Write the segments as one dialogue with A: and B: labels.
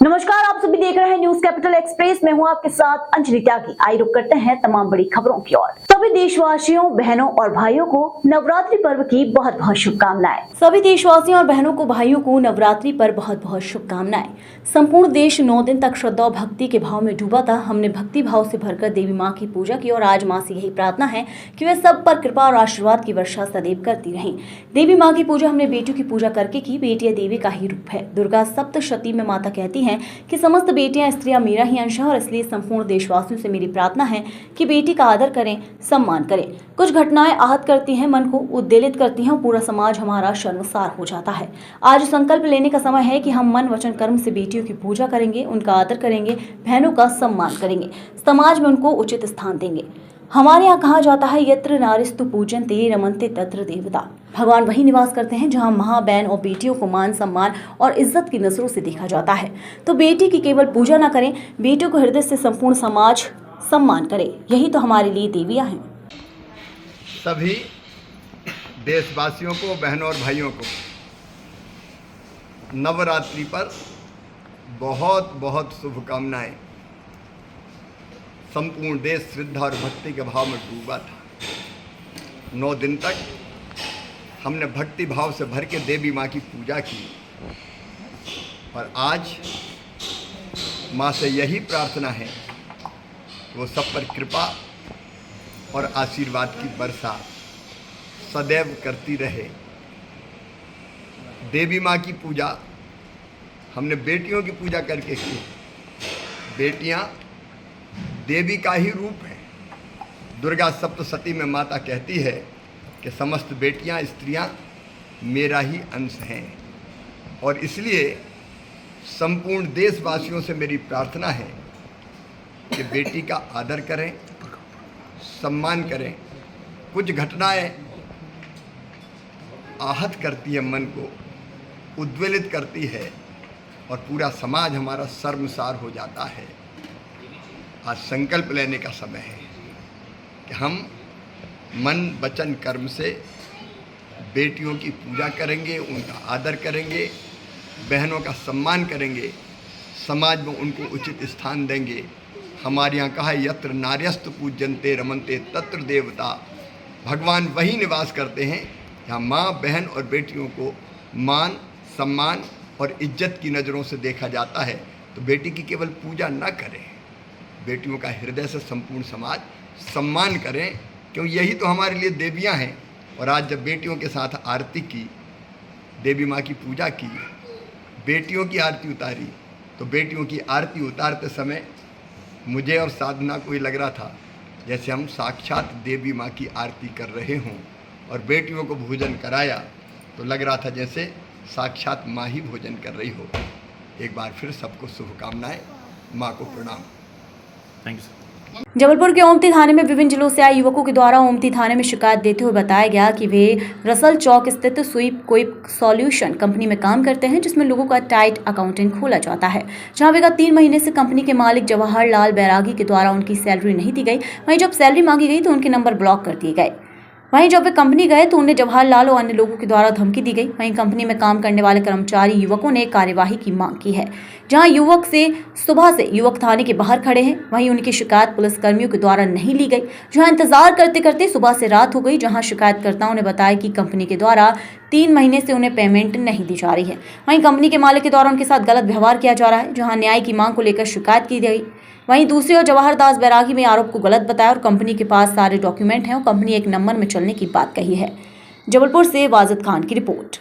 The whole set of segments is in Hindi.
A: नमस्कार, आप सभी देख रहे हैं न्यूज कैपिटल एक्सप्रेस। मैं हूं आपके साथ अंजलि त्यागी। आइए रुक करते हैं तमाम बड़ी खबरों की ओर। सभी देशवासियों, बहनों और भाइयों को नवरात्रि पर्व की बहुत बहुत शुभकामनाएं। सभी देशवासियों और बहनों को, भाइयों को नवरात्रि पर बहुत बहुत शुभकामनाएं। संपूर्ण देश 9 दिन तक श्रद्धा और भक्ति के भाव में डूबा था। हमने भक्ति भाव से भरकर देवी माँ की पूजा की और आज माँ से यही प्रार्थना है कि वे सब पर कृपा और आशीर्वाद की वर्षा सदैव करती रहें। देवी माँ की पूजा हमने बेटियों की पूजा करके की। बेटियां देवी का ही रूप है। दुर्गा सप्तशती में माता कहती हैं कि समस्त बेटियां स्त्रियां मेरा ही अंश है और इसलिए संपूर्ण देशवासियों से मेरी प्रार्थना है कि बेटी का आदर करें, सम्मान करें। कुछ घटनाएं आहत करती हैं, मन को उद्वेलित करती हैं और पूरा समाज हमारा शर्मसार हो जाता है। आज संकल्प लेने का समय है कि हम मन वचन कर्म से बेटियों की पूजा करेंगे, उनका आदर करेंगे, बहनों का सम्मान करेंगे, समाज में उनको उचित स्थान देंगे। हमारे यहाँ कहा जाता है यत्र नारिस्तु पूजन्ते रमन्ते तत्र देवता। भगवान वही निवास करते हैं जहाँ माँ, बहन और बेटियों को मान, सम्मान और इज्जत की नजरों से देखा जाता है। तो बेटी की केवल पूजा न करें, बेटियों को हृदय से संपूर्ण समाज सम्मान करे। यही तो हमारे लिए देवियाँ हैं।
B: सभी देशवासियों को, बहनों और भाइयों को नवरात्रि पर बहुत बहुत शुभकामनाएं। संपूर्ण देश श्रद्धा और भक्ति के भाव में डूबा था। 9 दिन तक हमने भक्ति भाव से भर के देवी माँ की पूजा की और आज माँ से यही प्रार्थना है कि वो सब पर कृपा और आशीर्वाद की वर्षा सदैव करती रहे। देवी माँ की पूजा हमने बेटियों की पूजा करके की। बेटियाँ देवी का ही रूप है। दुर्गा सप्तशती में माता कहती है कि समस्त बेटियां, स्त्रियां मेरा ही अंश हैं और इसलिए संपूर्ण देशवासियों से मेरी प्रार्थना है कि बेटी का आदर करें, सम्मान करें। कुछ घटनाएं आहत करती है, मन को उद्वेलित करती है और पूरा समाज हमारा शर्मसार हो जाता है। आज संकल्प लेने का समय है कि हम मन वचन कर्म से बेटियों की पूजा करेंगे, उनका आदर करेंगे, बहनों का सम्मान करेंगे, समाज में उनको उचित स्थान देंगे। हमारे यहाँ कहा है यत्र नार्यस्तु पूज्यन्ते रमन्ते तत्र देवता। भगवान वही निवास करते हैं जहाँ माँ, बहन और बेटियों को मान, सम्मान और इज्जत की नज़रों से देखा जाता है। तो बेटी की केवल पूजा न करें, बेटियों का हृदय से संपूर्ण समाज सम्मान करें, क्योंकि यही तो हमारे लिए देवियां हैं। और आज जब बेटियों के साथ आरती की, देवी माँ की पूजा की, बेटियों की आरती उतारी, तो बेटियों की आरती उतारते समय मुझे और साधना को ही लग रहा था जैसे हम साक्षात देवी माँ की आरती कर रहे हों। और बेटियों को भोजन कराया तो लग रहा था जैसे साक्षात माँ ही भोजन कर रही हो। एक बार फिर सबको शुभकामनाएं, माँ को प्रणाम।
A: जबलपुर के ओमती थाने में विभिन्न जिलों से आए युवकों के द्वारा ओमती थाने में शिकायत देते हुए बताया गया कि वे रसल चौक स्थित स्वीप क्विक सॉल्यूशन कंपनी में काम करते हैं, जिसमें लोगों का टाइट अकाउंटिंग खोला जाता है। जहां विगत 3 महीने से कंपनी के मालिक जवाहरलाल बैरागी के द्वारा उनकी सैलरी नहीं दी गई। वहीं जब सैलरी मांगी गई तो उनके नंबर ब्लॉक कर दिए गए। वहीं जब वे कंपनी गए तो उन्हें जवाहरलाल और अन्य लोगों के द्वारा धमकी दी गई। वहीं कंपनी में काम करने वाले कर्मचारी युवकों ने कार्यवाही की मांग की है। जहां युवक से सुबह से युवक थाने के बाहर खड़े हैं, वहीं उनकी शिकायत पुलिस कर्मियों के द्वारा नहीं ली गई। जहां इंतजार करते करते सुबह से रात हो गई। जहां शिकायतकर्ताओं ने बताया कि कंपनी के द्वारा 3 महीने से उन्हें पेमेंट नहीं दी जा रही है। वहीं कंपनी के मालिक के द्वारा उनके साथ गलत व्यवहार किया जा रहा है। जहाँ न्याय की मांग को लेकर शिकायत की गई। वहीं दूसरी ओर जवाहरदास बैरागी ने आरोप को गलत बताया और कंपनी के पास सारे डॉक्यूमेंट हैं और कंपनी एक नंबर में चलने की बात कही है। जबलपुर से वाजिद खान की रिपोर्ट।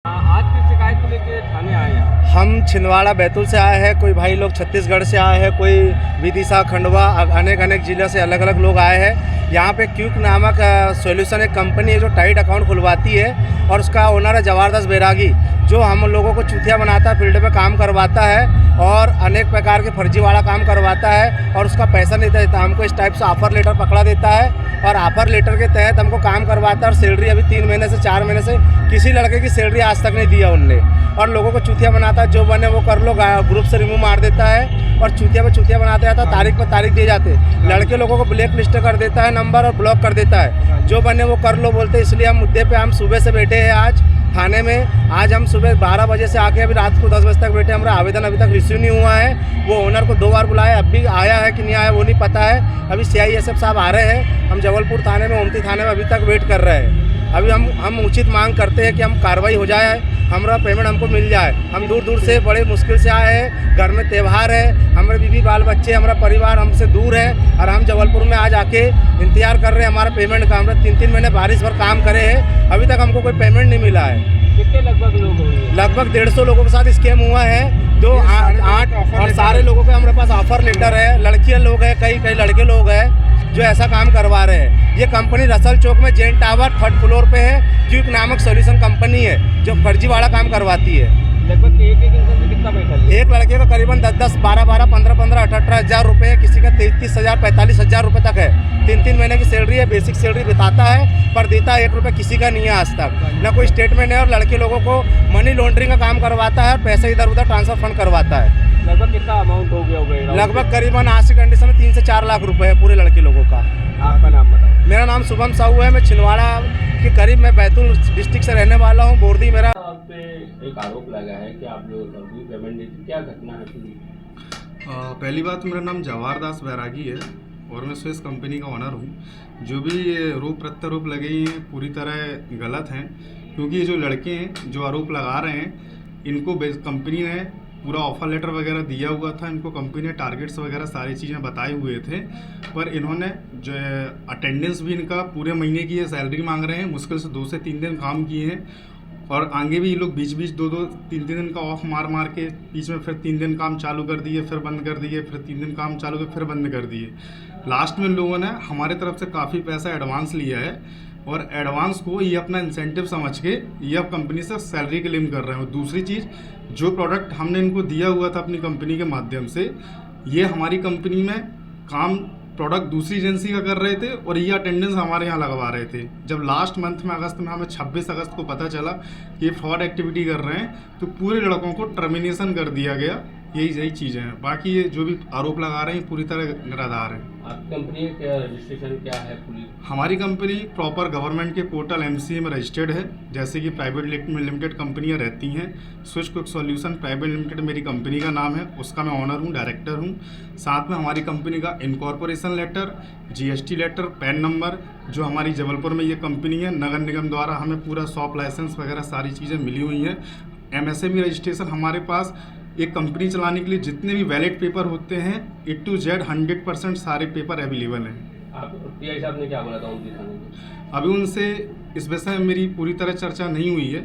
C: आज की शिकायत को लेकर थाने आए हैं।
D: हम छिंदवाड़ा बैतूल से आए हैं, कोई भाई लोग छत्तीसगढ़ से आए हैं, कोई विदिशा, खंडवा, अनेक जिलों से अलग अलग लोग आए हैं। यहाँ पे क्विक नामक सॉल्यूशन एक कंपनी है जो टाइट अकाउंट खुलवाती है और उसका ओनर है जवाहरदास बैरागी, जो हम लोगों को चूतिया बनाता है, फील्ड में काम करवाता है और अनेक प्रकार के फर्जीवाड़ा काम करवाता है और उसका पैसा नहीं देता। हमको इस टाइप से ऑफर लेटर पकड़ा देता है और ऑफर लेटर के तहत हमको काम करवाता है और सैलरी अभी 3 महीने से 4 महीने से किसी लड़के की सैलरी आज तक नहीं दिया उनने। और लोगों को चूतिया बनाता है, जो बने वो कर लो, ग्रुप से रिमूव मार देता है और चूतिया पे चूतिया बनाते जाता है। तारीख पर तारीख दिए जाते, लड़के लोगों को ब्लैक लिस्ट कर देता है नंबर और ब्लॉक कर देता है। जो बने वो कर लो बोलते। इसलिए हम मुद्दे पे हम सुबह से बैठे हैं आज थाने में। आज हम सुबह 12 बजे से आके अभी रात को 10 बजे तक बैठे, हमारा आवेदन अभी तक रिसीव नहीं हुआ है। वो ओनर को 2 बार बुलाया, अब भी आया है कि नहीं आया वो नहीं पता है। अभी CISF साहब आ रहे हैं, हम जबलपुर थाने में, ओमती थाने में अभी तक वेट कर रहे हैं। अभी हम उचित मांग करते हैं कि हम कार्रवाई हो जाए, हमारा पेमेंट हमको मिल जाए। हम दूर दूर से बड़े मुश्किल से आए हैं, घर में त्यौहार है, हमारे बीवी बाल बच्चे, हमारा परिवार हमसे दूर है और हम जबलपुर में आज आके इंतजार कर रहे हैं हमारा पेमेंट का। हमने 3-3 महीने बारिश भर काम करे हैं, अभी तक हमको कोई पेमेंट नहीं मिला है।
C: कितने लगभग लोग होंगे?
D: लगभग 150 लोगों के साथ स्कैम हुआ है, जो 8 और सारे लोगों के हमारे पास ऑफर लेटर है। लड़कियाँ लोग हैं, कई लड़के लोग हैं जो ऐसा काम करवा रहे हैं। ये कंपनी रसल चौक में जेन टावर 3rd फ्लोर पे है। क्यूक नामक सॉल्यूशन कंपनी है जो फर्जीवाड़ा काम करवाती है।
C: लगभग एक इंसान से कितना पैसा लिया?
D: एक लड़के का करीबन 10-10, 12-12, 15-15, 18 हज़ार रुपये है, किसी का 33,000, 45,000 रुपये तक है। 3-3 महीने की सैलरी है, बेसिक सैलरी बिताता है, पर देता 1 रुपये किसी का नहीं है आज तक, ना कोई स्टेटमेंट है। और लड़के लोगों को मनी लॉन्ड्रिंग का काम करवाता है, पैसे इधर उधर ट्रांसफर फंड करवाता है।
C: लगभग कितना अमाउंट हो गया होगा?
D: लगभग करीबन आज की कंडीशन में 3 से 4 लाख रुपए है पूरे लड़के लोगों का।
C: आपका नाम बताओ।
D: मेरा नाम शुभम साहू है, मैं छिंदवाड़ा के करीब, मैं बैतूल डिस्ट्रिक्ट से रहने वाला हूँ। बोर्दी मेरा।
C: आप पे एक आरोप लगा है कि आप लोग पेमेंट नहीं दी, क्या घटना है पूरी?
E: पहली बात, मेरा नाम जवाहर दास बैरागी है और मैं स्विस कंपनी का ओनर हूँ। जो भी ये आरोप प्रत्यारोप लगे हैं पूरी तरह गलत हैं, क्योंकि ये जो लड़के हैं जो आरोप लगा रहे हैं, इनको कंपनी ने पूरा ऑफर लेटर वगैरह दिया हुआ था, इनको कंपनी ने टारगेट्स वगैरह सारी चीज़ें बताए हुए थे, पर इन्होंने जो अटेंडेंस भी इनका पूरे महीने की ये सैलरी मांग रहे हैं, मुश्किल से 2 से 3 दिन काम किए हैं और आगे भी ये लोग बीच 2-2, 3-3 दिन का ऑफ मार के बीच में फिर 3 दिन काम चालू कर दिए, फिर बंद कर दिए, फिर 3 दिन काम चालू कर फिर बंद कर दिए। लास्ट में इन लोगों ने हमारे तरफ से काफ़ी पैसा एडवांस लिया है और एडवांस को ये अपना इंसेंटिव समझ के ये अब कंपनी से सैलरी क्लेम कर रहे हैं। और दूसरी चीज़, जो प्रोडक्ट हमने इनको दिया हुआ था अपनी कंपनी के माध्यम से, ये हमारी कंपनी में काम प्रोडक्ट दूसरी एजेंसी का कर रहे थे और ये अटेंडेंस हमारे यहाँ लगवा रहे थे। जब लास्ट मंथ में अगस्त में हमें 26 अगस्त को पता चला कि ये फ्रॉड एक्टिविटी कर रहे हैं, तो पूरे लड़कों को टर्मिनेशन कर दिया गया। यही चीज़ें हैं, बाकी ये जो भी आरोप लगा रहे हैं पूरी तरह निराधार है।
C: आपकी कंपनी का रजिस्ट्रेशन क्या है पूरी?
E: हमारी कंपनी प्रॉपर गवर्नमेंट के पोर्टल MCA में रजिस्टर्ड है, जैसे कि प्राइवेट लिमिटेड कंपनियां रहती हैं। Switch quick solution private limited मेरी कंपनी का नाम है, उसका मैं ऑनर हूं, डायरेक्टर हूं। साथ में हमारी कंपनी का incorporation letter, GST letter, PAN number, जो हमारी जबलपुर में ये कंपनी है, नगर निगम द्वारा हमें पूरा शॉप लाइसेंस वगैरह सारी चीज़ें मिली हुई हैं। MSME रजिस्ट्रेशन, हमारे पास एक कंपनी चलाने के लिए जितने भी वैलिड पेपर होते हैं A to Z 100% सारे पेपर अवेलेबल हैं।
C: आप PI साहब ने क्या बोला था उनकी थाने में?
E: अभी उनसे इस विषय में मेरी पूरी तरह चर्चा नहीं हुई है।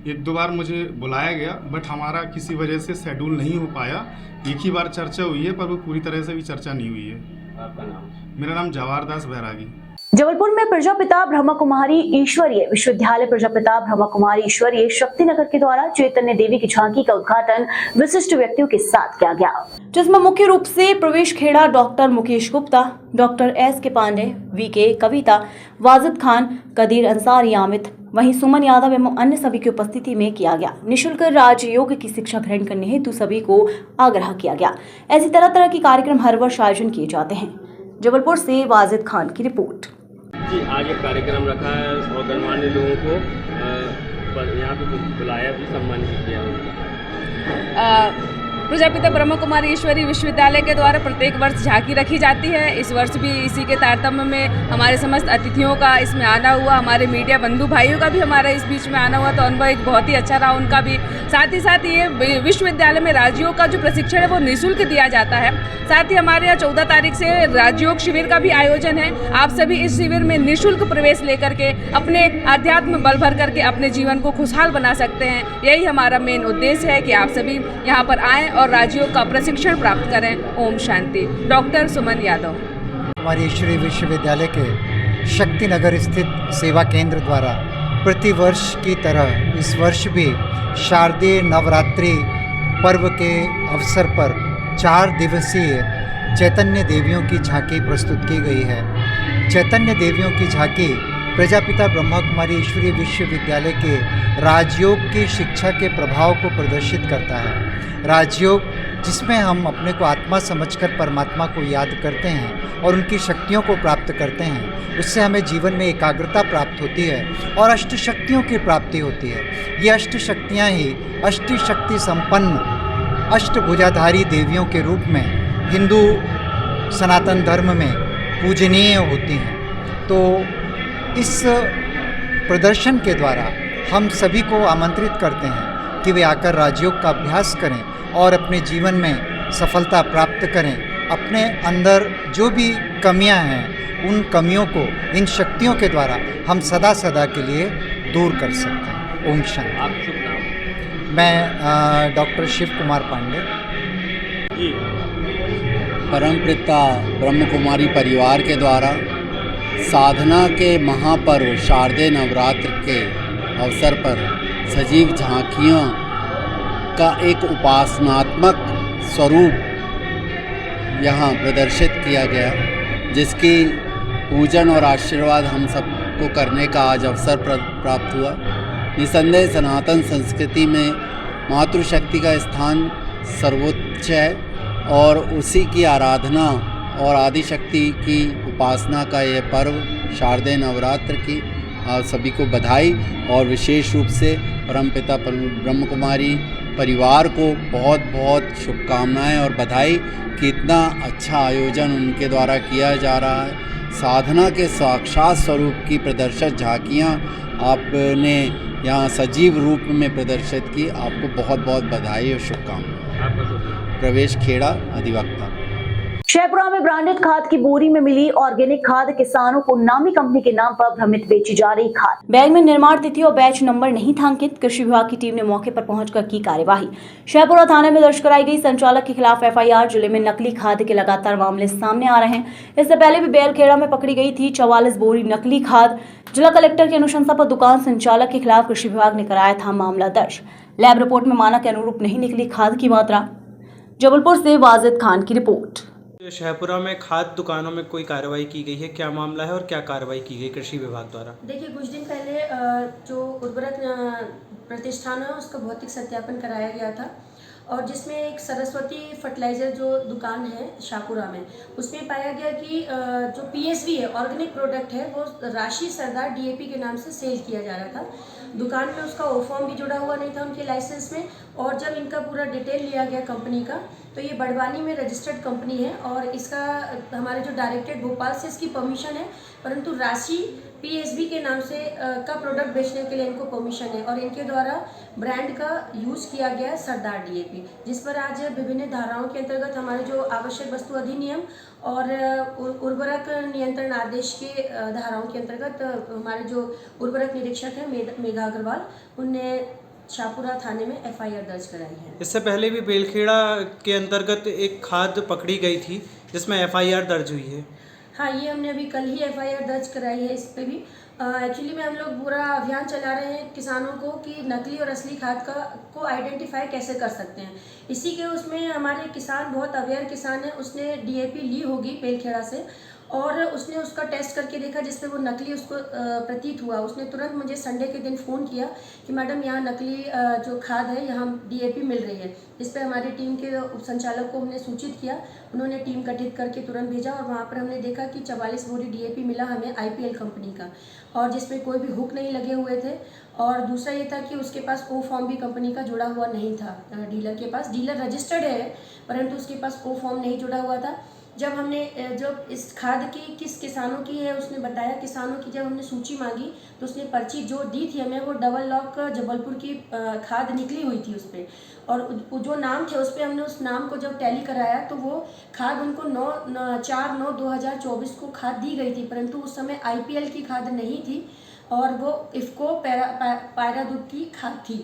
E: 1-2 बार मुझे बुलाया गया, बट हमारा किसी वजह से शेड्यूल नहीं हो पाया। एक ही बार चर्चा हुई है, पर वो पूरी तरह से भी चर्चा नहीं हुई है।
C: आपका नाम?
E: मेरा नाम जवाहर दास बैरागी।
A: जबलपुर में प्रजापिता ब्रह्मा कुमारी ईश्वरीय विश्वविद्यालय प्रजापिता ब्रह्मा कुमारी ईश्वरीय शक्तिनगर के द्वारा चैतन्य देवी की झांकी का उद्घाटन विशिष्ट व्यक्तियों के साथ किया गया, जिसमें मुख्य रूप से Pravesh Kheda doctor Mukesh Gupta, doctor S.K. Pandey, VK Kavita, Wajid Khan, Qadeer Ansari Aamid, वहीं सुमन यादव एवं अन्य सभी की उपस्थिति में किया गया। निःशुल्क राजयोग की शिक्षा ग्रहण करने हेतु सभी को आग्रह किया गया। ऐसी तरह के कार्यक्रम हर वर्ष आयोजन किए जाते हैं। जबलपुर से वाजिद खान की रिपोर्ट।
C: जी, आज एक कार्यक्रम रखा है और गणमान्य लोगों को यहाँ पे बुलाया भी, सम्मानित किया उनका।
F: प्रजापिता ब्रह्मा कुमारी ईश्वरी विश्वविद्यालय के द्वारा प्रत्येक वर्ष झांकी रखी जाती है। इस वर्ष भी इसी के तारतम्य में हमारे समस्त अतिथियों का इसमें आना हुआ, हमारे मीडिया बंधु भाइयों का भी हमारा इस बीच में आना हुआ, तो अनुभव एक बहुत ही अच्छा रहा उनका भी। साथ ही साथ ये विश्वविद्यालय में राजयोग का जो प्रशिक्षण है वो निःशुल्क दिया जाता है। साथ ही हमारे यहाँ 14 तारीख से राजयोग शिविर का भी आयोजन है। आप सभी इस शिविर में निःशुल्क प्रवेश लेकर के अपने अध्यात्म बल भर करके अपने जीवन को खुशहाल बना सकते हैं। यही हमारा मेन उद्देश्य है कि आप सभी यहाँ पर आएँ और राजयोग का प्रशिक्षण प्राप्त करें। ओम शांति। डॉक्टर सुमन यादव।
G: हमारे ईश्वरीय विश्वविद्यालय के शक्तिनगर स्थित सेवा केंद्र द्वारा प्रतिवर्ष की तरह इस वर्ष भी शारदीय नवरात्रि पर्व के अवसर पर 4 दिवसीय चैतन्य देवियों की झांकी प्रस्तुत की गई है। चैतन्य देवियों की झांकी प्रजापिता ब्रह्मा कुमारी ईश्वरीय विश्वविद्यालय के राजयोग की शिक्षा के प्रभाव को प्रदर्शित करता है। राजयोग जिसमें हम अपने को आत्मा समझकर परमात्मा को याद करते हैं और उनकी शक्तियों को प्राप्त करते हैं, उससे हमें जीवन में एकाग्रता प्राप्त होती है और अष्ट शक्तियों की प्राप्ति होती है। ये अष्ट शक्तियाँ ही अष्ट शक्ति संपन्न अष्टभुजाधारी देवियों के रूप में हिंदू सनातन धर्म में पूजनीय होती हैं। तो इस प्रदर्शन के द्वारा हम सभी को आमंत्रित करते हैं कि वे आकर राजयोग का अभ्यास करें और अपने जीवन में सफलता प्राप्त करें। अपने अंदर जो भी कमियां हैं उन कमियों को इन शक्तियों के द्वारा हम सदा सदा के लिए दूर कर सकते हैं। ओम शांति।
C: आप शुभ नाम?
G: मैं डॉक्टर शिव कुमार पांडे।
C: जी,
H: परमपिता ब्रह्म कुमारी परिवार के द्वारा साधना के महापर्व शारदीय नवरात्र के अवसर पर सजीव झांकियों का एक उपासनात्मक स्वरूप यहाँ प्रदर्शित किया गया, जिसकी पूजन और आशीर्वाद हम सबको करने का आज अवसर प्राप्त हुआ। निसंदेह सनातन संस्कृति में मातृशक्ति का स्थान सर्वोच्च है और उसी की आराधना और आदिशक्ति की उपासना का यह पर्व शारदीय नवरात्र की आप सभी को बधाई और विशेष रूप से परमपिता ब्रह्म कुमारी परिवार को बहुत बहुत शुभकामनाएं और बधाई कि इतना अच्छा आयोजन उनके द्वारा किया जा रहा है। साधना के साक्षात स्वरूप की प्रदर्शित झांकियाँ आपने यहाँ सजीव रूप में प्रदर्शित की। आपको बहुत बहुत बधाई और शुभकामनाएं।
C: आपका शुभ नाम?
H: प्रवेश खेड़ा, अधिवक्ता।
A: शेखपुरा में ब्रांडेड खाद की बोरी में मिली ऑर्गेनिक खाद किसानों को नामी कंपनी के नाम पर भ्रमित बेची जा रही खाद। बैग में निर्माण तिथि और बैच नंबर नहीं था अंकित। कृषि विभाग की टीम ने मौके पर पहुंचकर की कार्यवाही। शेखपुरा थाने में दर्ज कराई गई संचालक के खिलाफ एफआईआर। जिले में नकली खाद के लगातार मामले सामने आ रहे हैं। इससे पहले भी बेलखेड़ा में पकड़ी गई थी 44 बोरी नकली खाद। जिला कलेक्टर की अनुशंसा पर दुकान संचालक के खिलाफ कृषि विभाग ने कराया था मामला दर्ज। लैब रिपोर्ट में मानक के अनुरूप नहीं निकली खाद की मात्रा। जबलपुर से वाजिद खान की रिपोर्ट।
I: शेखपुरा में खाद दुकानों में कोई कार्रवाई की गई है, क्या मामला है और क्या कार्रवाई की गई कृषि विभाग द्वारा?
J: देखिए, कुछ दिन पहले जो उर्वरक प्रतिष्ठान है उसका भौतिक सत्यापन कराया गया था और जिसमें एक सरस्वती फर्टिलाइज़र जो दुकान है शाहपुरा में, उसमें पाया गया कि जो पीएसवी है ऑर्गेनिक प्रोडक्ट है वो राशि सरदार डीएपी के नाम से सेल किया जा रहा था। दुकान में उसका ओफॉर्म भी जुड़ा हुआ नहीं था उनके लाइसेंस में और जब इनका पूरा डिटेल लिया गया कंपनी का तो ये बड़वानी में रजिस्टर्ड कंपनी है और इसका हमारे जो डायरेक्टरेट भोपाल से इसकी परमिशन है, परंतु राशि पीएसबी के नाम से का प्रोडक्ट बेचने के लिए इनको परमिशन है और इनके द्वारा ब्रांड का यूज़ किया गया सरदार डीएपी, जिस पर आज विभिन्न धाराओं के अंतर्गत हमारे जो आवश्यक वस्तु अधिनियम और उर्वरक नियंत्रण आदेश के धाराओं के अंतर्गत हमारे जो उर्वरक निरीक्षक हैं मेघा अग्रवाल, उनने शाहपुरा थाने में एफआईआर दर्ज कराई है।
I: इससे पहले भी बेलखेड़ा के अंतर्गत एक खाद पकड़ी गई थी जिसमें एफआईआर दर्ज हुई है।
J: हाँ, ये हमने अभी कल ही एफआईआर दर्ज कराई है इस पे भी। एक्चुअली में हम लोग पूरा अभियान चला रहे हैं किसानों को कि नकली और असली खाद को आइडेंटिफाई कैसे कर सकते हैं। इसी के उसमें हमारे किसान बहुत अवेयर किसान है, उसने डीएपी ली होगी बेलखेड़ा से और उसने उसका टेस्ट करके देखा जिसपे वो नकली उसको प्रतीत हुआ। उसने तुरंत मुझे संडे के दिन फ़ोन किया कि मैडम यहाँ नकली जो खाद है यहाँ डीएपी मिल रही है। इस पर हमारी टीम के उप संचालक को हमने सूचित किया, उन्होंने टीम गठित करके तुरंत भेजा और वहाँ पर हमने देखा कि 44 बोरी डीएपी मिला हमें आईपीएल कंपनी का और जिसमें कोई भी हुक नहीं लगे हुए थे और दूसरा ये था कि उसके पास ओ फॉर्म भी कंपनी का जुड़ा हुआ नहीं था डीलर के पास। डीलर रजिस्टर्ड है परंतु उसके पास ओ फॉर्म नहीं जुड़ा हुआ था। जब हमने जब इस खाद की किस किसानों की है उसने बताया, किसानों की जब हमने सूची मांगी तो उसने पर्ची जो दी थी हमें वो डबल लॉक जबलपुर की खाद निकली हुई थी उस पर और जो नाम थे उस पर हमने उस नाम को जब टैली कराया तो वो खाद उनको 4/9/2024 को खाद दी गई थी, परंतु उस समय आईपीएल की खाद नहीं थी और वो इफ़को पायरा दूध की खाद थी,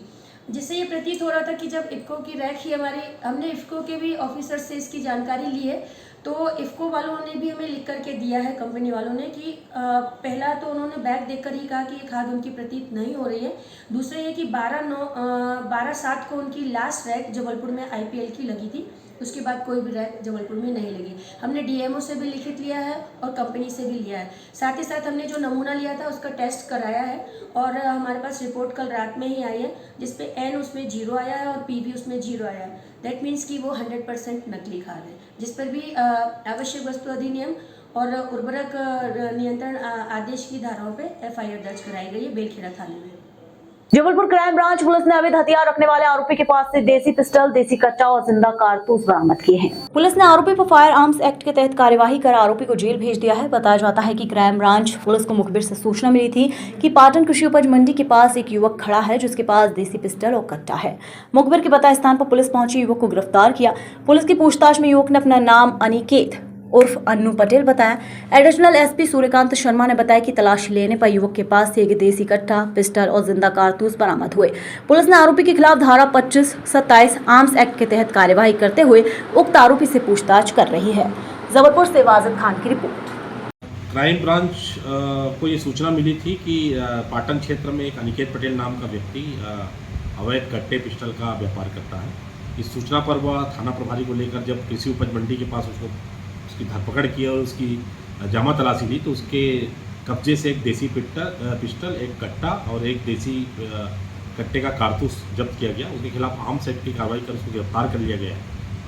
J: जिससे ये प्रतीत हो रहा था कि जब इफ़को की रैक ही हमने इफ़को के भी ऑफिसर से इसकी जानकारी ली है तो इफ़को वालों ने भी हमें लिख करके दिया है कंपनी वालों ने कि पहला तो उन्होंने बैग देखकर ही कहा कि ये खाद उनकी प्रतीत नहीं हो रही है। दूसरा ये कि 12/7 को उनकी लास्ट रैक जबलपुर में आईपीएल की लगी थी उसके बाद कोई भी रैक जबलपुर में नहीं लगी। हमने डीएमओ से भी लिखित लिया है और कंपनी से भी लिया है। साथ ही साथ हमने जो नमूना लिया था उसका टेस्ट कराया है और हमारे पास रिपोर्ट कल रात में ही आई है, जिसपे एन उसमें 0 आया है और पी भी उसमें 0 आया है। दैट मीन्स कि वो 100% नकली खाद है, जिस पर भी आवश्यक वस्तु अधिनियम और उर्वरक नियंत्रण आदेश की धाराओं पे एफआईआर दर्ज कराई गई है बेलखेड़ा थाने में।
A: जबलपुर क्राइम ब्रांच पुलिस ने अवैध हथियार रखने वाले आरोपी के पास से देसी पिस्टल, देसी कट्टा और जिंदा कारतूस बरामद किए हैं। पुलिस ने आरोपी पर फायर आर्म्स एक्ट के तहत कार्यवाही कर आरोपी को जेल भेज दिया है। बताया जाता है कि क्राइम ब्रांच पुलिस को मुखबिर से सूचना मिली थी कि पाटन कृषि उपज मंडी के पास एक युवक खड़ा है जिसके पास देसी पिस्टल और कट्टा है। मुखबिर के बताए स्थान पर पुलिस पहुंची युवक को गिरफ्तार किया। पुलिस की पूछताछ में युवक ने अपना नाम अनिकेत उर्फ अन्नू पटेल बताया। एडिशनल एसपी सूर्यकांत शर्मा ने बताया कि तलाशी लेने पर युवक के पास से एक देसी कट्टा, पिस्टल और जिंदा कारतूस बरामद हुए। पुलिस ने आरोपी के खिलाफ धारा 25-27 आर्म्स एक्ट के तहत कार्यवाही करते हुए उक्त आरोपी से पूछताछ कर रही है। जबलपुर से वाजिद खान की रिपोर्ट।
K: क्राइम ब्रांच को ये सूचना मिली थी कि पाटन क्षेत्र में एक अनिकेत पटेल नाम का व्यक्ति अवैध कट्टे पिस्टल का व्यापार करता है। इस सूचना पर वह थाना प्रभारी को लेकर जब कृषि उपज मंडी के पास उसकी धरपकड़ की और उसकी जामा तलाशी ली तो उसके कब्जे से एक देसी पिस्टल, एक कट्टा और एक देसी कट्टे का कारतूस जब्त किया गया। उसके खिलाफ आर्म्स एक्ट की कार्रवाई कर उसको गिरफ्तार कर लिया गया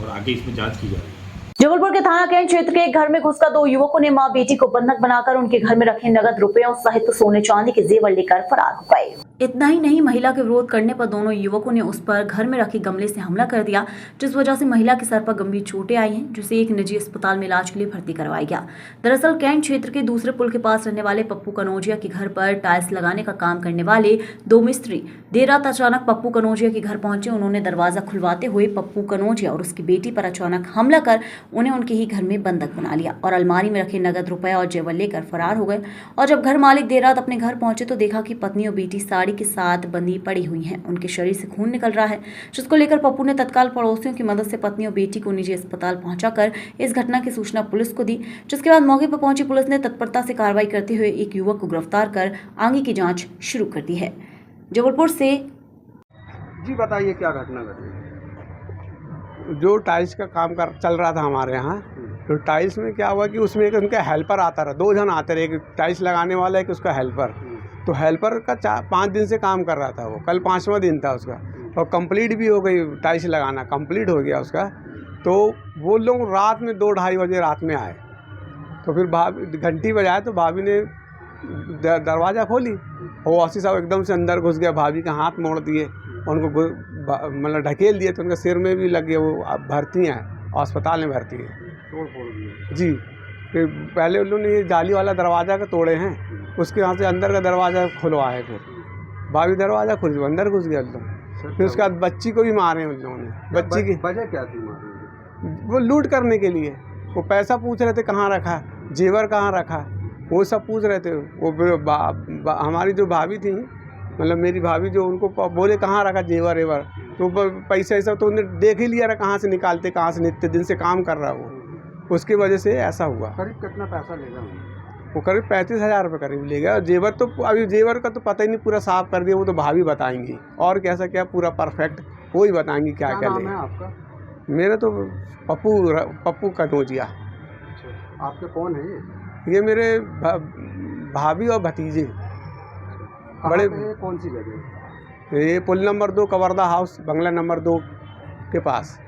K: और आगे इसमें जांच की जा रही है।
A: जबलपुर के थाना कैंट क्षेत्र के एक घर में घुसकर 2 युवकों ने मां बेटी को बंधक बनाकर उनके घर में रखे नगद रुपयों सहित सोने चांदी के जेवर लेकर फरार हो गए। इतना ही नहीं, महिला के विरोध करने पर दोनों युवकों ने उस पर घर में रखे गमले से हमला कर दिया, जिस वजह से महिला के सर पर गंभीर चोटें आई हैं, जिसे एक निजी अस्पताल में इलाज के लिए भर्ती करवाया गया। दरअसल कैंट क्षेत्र के दूसरे पुल के पास रहने वाले पप्पू कनौजिया के घर पर टाइल्स लगाने का काम करने वाले 2 मिस्त्री देर रात अचानक पप्पू कनौजिया के घर पहुंचे। उन्होंने दरवाजा खुलवाते हुए पप्पू कनौजिया और उसकी बेटी पर अचानक हमला कर उन्हें उनके ही घर में बंधक बना लिया और अलमारी में रखे नगद रुपए और जेवर लेकर फरार हो गए। और जब घर मालिक देर रात अपने घर पहुंचे तो देखा कि पत्नी और बेटी साड़ी के साथ बंदी पड़ी हुई हैं। उनके शरीर से खून निकल रहा है, जिसको लेकर पप्पू ने तत्काल पड़ोसियों की मदद से पत्नी और बेटी को निजी अस्पताल पहुंचाकर इस घटना की सूचना पुलिस को दी, जिसके बाद मौके पर पहुंची पुलिस ने तत्परता से कार्रवाई करते हुए एक युवक को गिरफ्तार कर आगे की जांच शुरू कर दी है। जबलपुर से
L: जी बताइए क्या घटना घटी? जो टाइल्स का काम चल रहा था हमारे यहाँ, तो टाइल्स में क्या हुआ कि उसमें एक उनका हेल्पर आता रहा, 2 जन आते रहे, एक टाइल्स लगाने वाला एक उसका हेल्पर। तो हेल्पर का 5 दिन से काम कर रहा था वो, कल 5वां दिन था उसका और कंप्लीट भी हो गई, टाइल्स लगाना कंप्लीट हो गया उसका। तो वो लोग रात में 2-2:30 बजे रात में आए, तो फिर भाभी घंटी बजाए तो भाभी ने दरवाज़ा खोली और वासी साहब एकदम से अंदर घुस गया, भाभी का हाथ मोड़ दिए, उनको मतलब ढकेल दिए, तो उनके सिर में भी लग गया। वो भर्ती हैं, अस्पताल में भर्ती है।
E: तोड़ फोड़ दिए
L: जी। फिर पहले उन्होंने ये जाली वाला दरवाज़ा का तोड़े हैं, उसके यहाँ से अंदर का दरवाज़ा खुलवा है, फिर भाभी दरवाज़ा खुल अंदर घुस गया एकदम। फिर उसके बाद बच्ची को भी मारे उन लोगों ने। बच्ची की
E: वजह क्या थी मारने?
L: वो लूट करने के लिए, वो पैसा पूछ रहे थे कहाँ रखा, जेवर कहाँ रखा, वो सब पूछ रहे थे। वो हमारी जो भाभी थी, मतलब मेरी भाभी, जो उनको बोले कहाँ रखा जेवर एवर, तो पैसा ऐसा तो उन्हें देख ही लिया रहा कहाँ से निकालते, कहाँ से नित्य दिन से काम कर रहा वो, उसकी वजह से ऐसा हुआ।
E: करीब कितना पैसा लेगा
L: वो? करीब 35,000 रुपये करीब ले गया। जेवर तो अभी जेवर का तो पता ही नहीं, पूरा साफ कर दिया, वो तो भाभी बताएंगी और कैसा क्या पूरा परफेक्ट वो ही बताएंगी क्या क्या
E: नाम
L: लेगा।
E: है आपका?
L: मेरा तो पप्पू कनौजिया।
E: आपके कौन है
L: ये मेरे भाभी और भतीजे। बड़े
E: कौन सी जगह?
L: ये पुल नंबर 2 कवर्धा हाउस, बंगला नंबर 2 के पास।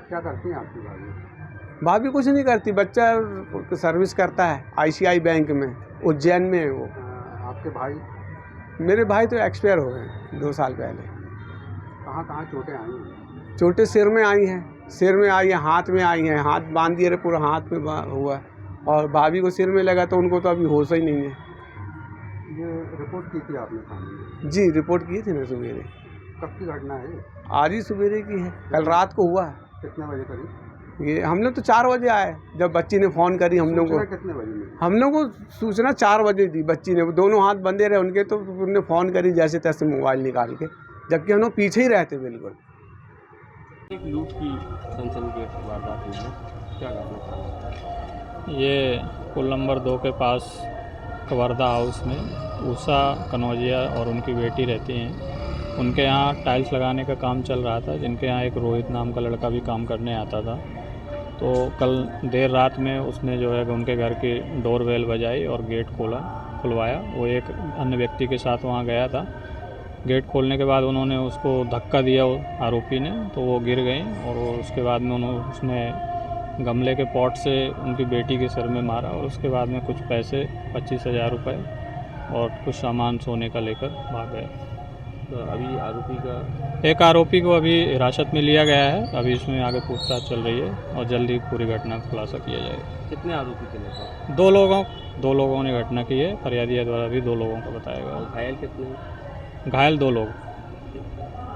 E: क्या करती हैं आपकी भाभी?
L: भाभी कुछ नहीं करती, बच्चा सर्विस करता है ICI बैंक में, उज्जैन में है वो।
E: आपके भाई?
L: मेरे भाई तो एक्सपायर हो गए 2 साल पहले।
E: कहाँ कहाँ चोटें आई हैं?
L: चोटें सिर में आई हैं, सिर में आई हैं, हाथ में आई हैं, हाथ बांध दिए रहे, पूरा हाथ में हुआ। और भाभी को सिर में लगा तो उनको तो अभी होश ही नहीं है।
E: ये रिपोर्ट की थी आपने थाने में?
L: जी, रिपोर्ट की थी ना सवेरे।
E: कब की घटना है?
L: आज ही सवेरे की है, कल रात को हुआ।
E: कितने बजे करीब?
L: ये हम लोग तो 4 बजे आए, जब बच्ची ने फ़ोन करी हम लोग को।
E: कितने बजे में?
L: हम लोग को सूचना 4 बजे दी बच्ची ने, दोनों हाथ बंधे रहे उनके, तो उन्होंने फ़ोन करी जैसे तैसे मोबाइल निकाल के, जबकि हम लोग पीछे ही रहते बिल्कुल।
C: एक लूट की सनसनीखेज वारदात हुई है, क्या कहना?
M: ये पुल नंबर 2 के पास कवर्धा हाउस में उषा कनौजिया और उनकी बेटी रहती हैं। उनके यहाँ टाइल्स लगाने का काम चल रहा था, जिनके यहाँ एक रोहित नाम का लड़का भी काम करने आता था। तो कल देर रात में उसने जो है उनके घर की डोरबेल बजाई और गेट खुलवाया। वो एक अन्य व्यक्ति के साथ वहाँ गया था। गेट खोलने के बाद उन्होंने उसको धक्का दिया आरोपी ने, तो वो गिर गई और उसके बाद में उसने गमले के पॉट से उनकी बेटी के सिर में मारा और उसके बाद में कुछ पैसे 25,000 रुपये और कुछ सामान सोने का लेकर भाग गए।
C: तो अभी आरोपी का
M: एक आरोपी को अभी हिरासत में लिया गया है। अभी इसमें आगे पूछताछ चल रही है और जल्दी पूरी घटना का खुलासा किया जाएगा।
C: कितने आरोपी थे लगभग?
M: दो लोगों ने घटना की है। फरियादिया द्वारा भी 2 लोगों को बताया गया।
C: घायल कितने?
M: घायल 2 लोग।